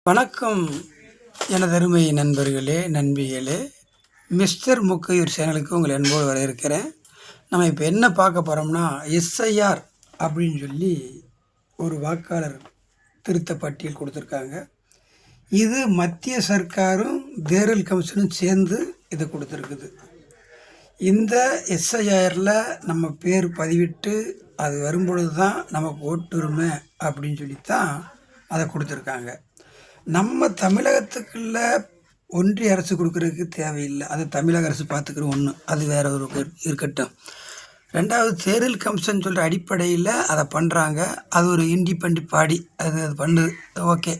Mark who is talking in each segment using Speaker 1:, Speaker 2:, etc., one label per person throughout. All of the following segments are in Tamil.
Speaker 1: வணக்கம் எனதருமை நண்பர்களே, நண்பிகளே. மிஸ்டர் முக்கையூர் சேனலுக்கு உங்களை அன்போடு வரவேற்கிறேன். நம்ம இப்போ என்ன பார்க்க போகிறோம்னா, எஸ்ஐஆர் அப்படின்னு சொல்லி ஒரு வாக்காளர் திருத்த பட்டியல் கொடுத்துருக்காங்க. இது மத்திய சர்க்காரும் தேர்தல் கமிஷனும் சேர்ந்து இதை கொடுத்துருக்குது. இந்த எஸ்ஐஆரில் நம்ம பேர் பதிவிட்டு அது வரும்பொழுது தான் நமக்கு ஓட்டுரிமை அப்படின்னு சொல்லித்தான் அதை கொடுத்துருக்காங்க. நம்ம தமிழகத்துக்குள்ள ஒன்றிய அரசு கொடுக்குறதுக்கு தேவையில்லை, அது தமிழக அரசு பார்த்துக்கிறோம். ஒன்று அது வேற ஒரு இருக்கட்டும். ரெண்டாவது, தேர்தல் கமிஷன் சொல்கிற அடிப்படையில் அதை பண்ணுறாங்க. அது ஒரு இண்டிபெண்ட் பாடி, அது பண்ணுது, ஓகே.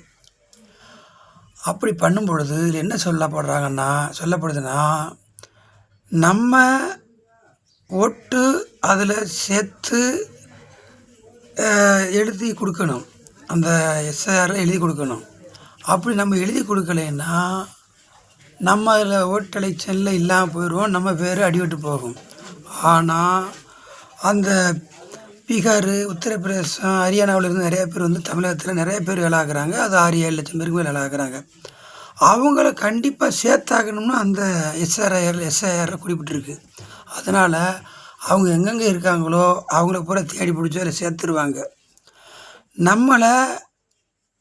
Speaker 1: அப்படி பண்ணும் பொழுது இதில் என்ன சொல்லப்படுதுன்னா, நம்ம ஓட்டு அதில் சேர்த்து எழுதி கொடுக்கணும். அந்த எஸ்ஐஆரில் எழுதி கொடுக்கணும். அப்படி நம்ம எழுதி கொடுக்கலைன்னா நம்ம அதில் ஓட்டு எலெக்ஷனில் இல்லாமல் போயிடுவோம், நம்ம பேர் அடிபட்டு போகும். ஆனால் அந்த பீகார், உத்தரப்பிரதேசம், ஹரியானாவிலேருந்து நிறைய பேர் வந்து தமிழகத்தில் நிறைய பேர் வேலை ஆகுறாங்க. அது 6-7 லட்சம் பேருக்கு மேலே வேலை ஆகுறாங்க. அவங்கள கண்டிப்பாக சேர்த்தாக்கணும்னு அந்த எஸ்ஐஆரில் குறிப்பிட்டிருக்கு. அதனால் அவங்க எங்கெங்கே இருக்காங்களோ அவங்கள பூரா தேடி பிடிச்சி அதில் சேர்த்துருவாங்க. நம்மளை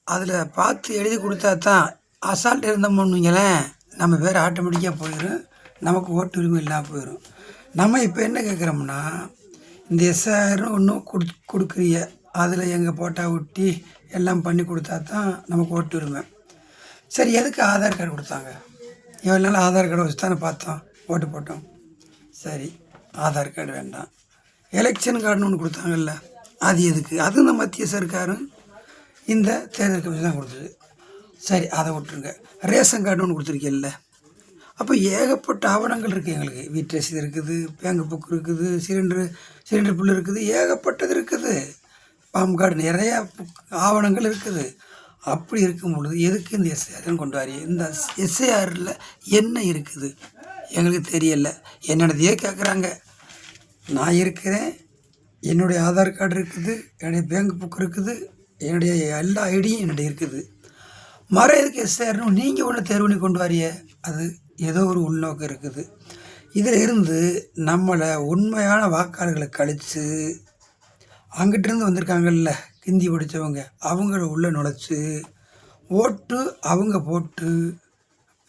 Speaker 1: அதில் பார்த்து எழுதி கொடுத்தா தான். அசால்ட் இருந்தோம்னுங்களேன், நம்ம பேர் ஆட்டோமேட்டிக்காக போயிடும், நமக்கு ஓட்டு உரிமை இல்லாமல் போயிடும். நம்ம இப்போ என்ன கேட்குறோம்னா, இந்த எஸ்ஐஆர் ஒன்றும் கொடுக்குறிய, அதில் எங்கள் போட்டா ஒட்டி எல்லாம் பண்ணி கொடுத்தா தான் நமக்கு ஓட்டு உரிமை. சரி, எதுக்கு ஆதார் கார்டு கொடுத்தாங்க? எவ்வளோ நாள் ஆதார் கார்டு வச்சு தானே பார்த்தோம், ஓட்டு போட்டோம். சரி, ஆதார் கார்டு வேண்டாம். எலெக்ஷன் கார்டுன்னு ஒன்று கொடுத்தாங்கல்ல, அது எதுக்கு? அது இந்த மத்திய சர்க்காரும் இந்த தேர்தல் கமிஷன் தான் கொடுத்தது. சரி, அதை விட்டுருங்க. ரேஷன் கார்டு ஒன்று கொடுத்துருக்கீல்ல, அப்போ ஏகப்பட்ட ஆவணங்கள் இருக்குது. எங்களுக்கு வீட்டு ரசீது இருக்குது, பேங்க் புக் இருக்குது, சிலிண்டர் பில் இருக்குது, ஏகப்பட்டது இருக்குது. பாம் கார்டு, நிறையா ஆவணங்கள் இருக்குது. அப்படி இருக்கும் பொழுது எதுக்கு இந்த எஸ்ஐஆர்னு கொண்டு வரீங்க? இந்த எஸ்ஐஆரில் என்ன இருக்குது எங்களுக்கு தெரியலை. என்னோடதையே கேட்குறாங்க. நான் இருக்கிறேன், என்னுடைய ஆதார் கார்டு இருக்குது, என்னுடைய பேங்க் புக் இருக்குது, என்னுடைய எல்லா ஐடியும் என்னுடைய இருக்குது. எதுக்கு எஸ்ஐஆர்னு நீங்கள் ஒன்று தேர்வு பண்ணி கொண்டு வரிய? அது ஏதோ ஒரு உள்நோக்கம் இருக்குது. இதில் இருந்து நம்மளை உண்மையான வாக்காளர்களை கழித்து, அங்கிட்டிருந்து வந்திருக்காங்கல்ல ஹிந்தி படித்தவங்க, அவங்கள உள்ளே நுழைச்சி ஓட்டு அவங்க போட்டு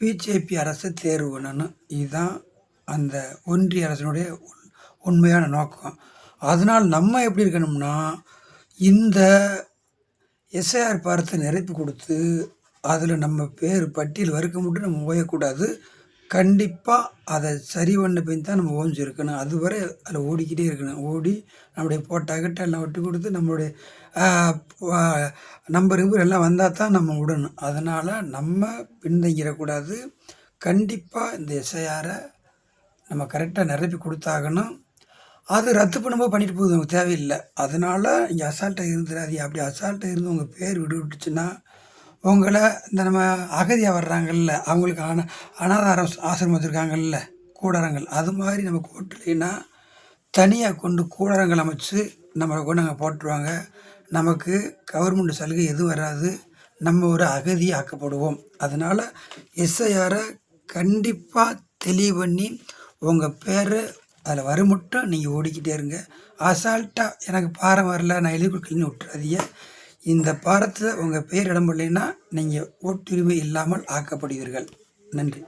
Speaker 1: பிஜேபி அரசை தேர்வு பண்ணணும். இதுதான் அந்த ஒன்றிய அரசினுடைய உண்மையான நோக்கம். அதனால் நம்ம எப்படி இருக்கணும்னா, இந்த எஸ்ஐஆர் பாரத்தை நிரப்பி கொடுத்து அதில் நம்ம பேர் பட்டியல் வறுக்க மட்டும் நம்ம ஓயக்கூடாது. கண்டிப்பாக அதை சரி பண்ண பின் தான் நம்ம ஓஞ்சி இருக்கணும். அதுவரை அதில் ஓடிக்கிட்டே இருக்கணும். ஓடி நம்முடைய போட்டாக்கிட்ட எல்லாம் விட்டு கொடுத்து நம்மளுடைய நம்பர் எல்லாம் வந்தால் தான் நம்ம விடணும். அதனால் நம்ம பின்தங்கிடக்கூடாது. கண்டிப்பாக இந்த எஸ்ஐஆரை நம்ம கரெக்டாக நிரப்பி கொடுத்தாகணும். அது ரத்து பண்ணும்போது பண்ணிட்டு போகுது, நமக்கு தேவையில்லை. அதனால் இங்கே அசால்ட்டாக இருந்துடாதீங்க. அப்படி அசால்ட்டாக இருந்து உங்கள் பேர் விட்டுச்சுன்னா உங்களை இந்த நம்ம அகதியாக வர்றாங்கல்ல, அவங்களுக்கு அனாதாரம் ஆசிரமம் வச்சுருக்காங்கல்ல, கூடாரங்கள், அது மாதிரி நமக்கு ஓட்டலைன்னா தனியாக கொண்டு கூடாரங்கள் அமைச்சு நம்மளை கொண்டு அங்கே போட்டுருவாங்க. நமக்கு கவர்மெண்ட் சலுகை எதுவும் வராது, நம்ம ஒரு அகதி ஆக்கப்படுவோம். அதனால் எஸ்ஐஆரை கண்டிப்பாக தெளிவு பண்ணி உங்கள் பேர் அதில் வர மட்டும் நீங்கள் ஓடிக்கிட்டே இருங்க. அசால்ட்டாக எனக்கு பாரம் வரல, நான் எழுதி கொடுக்கலன்னு விட்டுறாதீங்க. இந்த பாரத்தில் உங்கள் பேர் இடம் இல்லைன்னா நீங்கள் ஓட்டுரிமை இல்லாமல் ஆக்கப்படுவீர்கள். நன்றி.